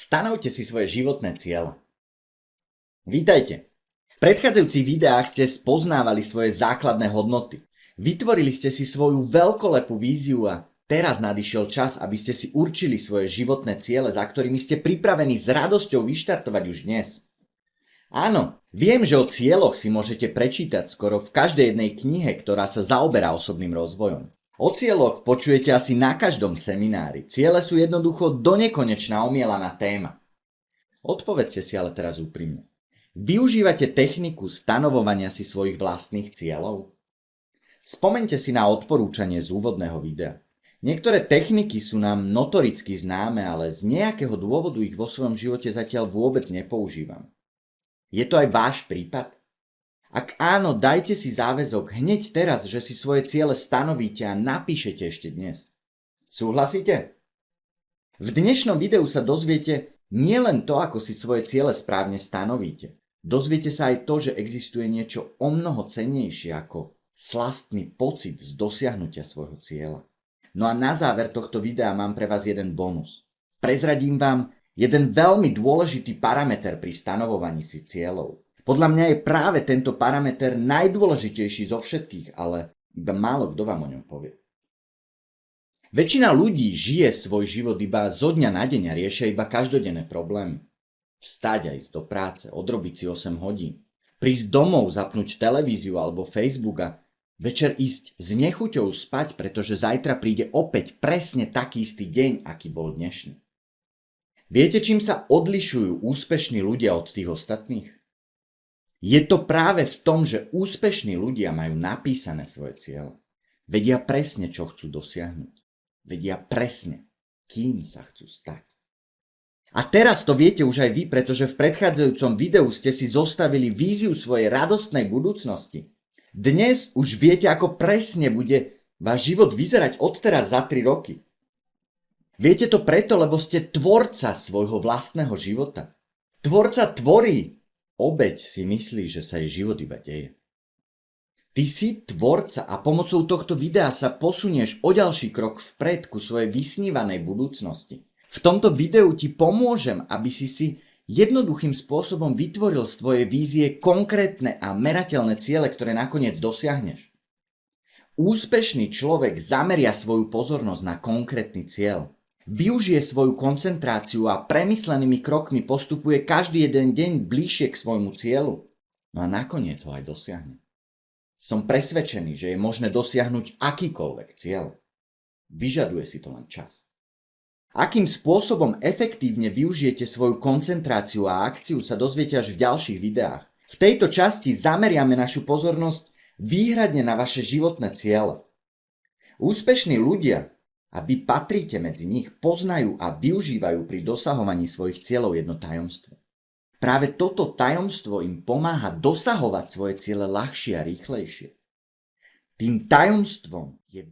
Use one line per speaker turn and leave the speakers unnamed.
Stanovte si svoje životné ciele. Vítajte. V predchádzajúcich videách ste spoznávali svoje základné hodnoty. Vytvorili ste si svoju veľkolepú víziu a teraz nadišiel čas, aby ste si určili svoje životné ciele, za ktorými ste pripravení s radosťou vyštartovať už dnes. Áno, viem, že o cieľoch si môžete prečítať skoro v každej jednej knihe, ktorá sa zaoberá osobným rozvojom. O cieľoch počujete asi na každom seminári. Ciele sú jednoducho donekonečná omielaná téma. Odpovedzte si ale teraz úprimne. Využívate techniku stanovovania si svojich vlastných cieľov? Spomeňte si na odporúčanie z úvodného videa. Niektoré techniky sú nám notoricky známe, ale z nejakého dôvodu ich vo svojom živote zatiaľ vôbec nepoužívam. Je to aj váš prípad? Ak áno, dajte si záväzok hneď teraz, že si svoje ciele stanovíte a napíšete ešte dnes. Súhlasíte? V dnešnom videu sa dozviete nielen to, ako si svoje ciele správne stanovíte. Dozviete sa aj to, že existuje niečo omnoho cennejšie ako slastný pocit z dosiahnutia svojho cieľa. No a na záver tohto videa mám pre vás jeden bonus. Prezradím vám jeden veľmi dôležitý parameter pri stanovovaní si cieľov. Podľa mňa je práve tento parameter najdôležitejší zo všetkých, ale iba málo kto vám o ňom povie. Väčšina ľudí žije svoj život iba zo dňa na deň a riešia iba každodenné problémy. Vstať a ísť do práce, odrobiť si 8 hodín, prísť domov, zapnúť televíziu alebo Facebook a večer ísť s nechuťou spať, pretože zajtra príde opäť presne taký istý deň, aký bol dnešný. Viete, čím sa odlišujú úspešní ľudia od tých ostatných? Je to práve v tom, že úspešní ľudia majú napísané svoje ciele. Vedia presne, čo chcú dosiahnuť. Vedia presne, kým sa chcú stať. A teraz to viete už aj vy, pretože v predchádzajúcom videu ste si zostavili víziu svojej radostnej budúcnosti. Dnes už viete, ako presne bude váš život vyzerať odteraz za 3 roky. Viete to preto, lebo ste tvorca svojho vlastného života. Tvorca tvorí. Obeť si myslí, že sa jej život iba deje. Ty si tvorca a pomocou tohto videa sa posunieš o ďalší krok vpred ku svojej vysnívanej budúcnosti. V tomto videu ti pomôžem, aby si jednoduchým spôsobom vytvoril z tvojej vízie konkrétne a merateľné ciele, ktoré nakoniec dosiahneš. Úspešný človek zameria svoju pozornosť na konkrétny cieľ. Využije svoju koncentráciu a premyslenými krokmi postupuje každý jeden deň bližšie k svojmu cieľu. No a nakoniec ho aj dosiahne. Som presvedčený, že je možné dosiahnuť akýkoľvek cieľ. Vyžaduje si to len čas. Akým spôsobom efektívne využijete svoju koncentráciu a akciu sa dozviete až v ďalších videách. V tejto časti zameriame našu pozornosť výhradne na vaše životné ciele. Úspešní ľudia, a vy patríte medzi nich, poznajú a využívajú pri dosahovaní svojich cieľov jedno tajomstvo. Práve toto tajomstvo im pomáha dosahovať svoje ciele ľahšie a rýchlejšie. Tým tajomstvom je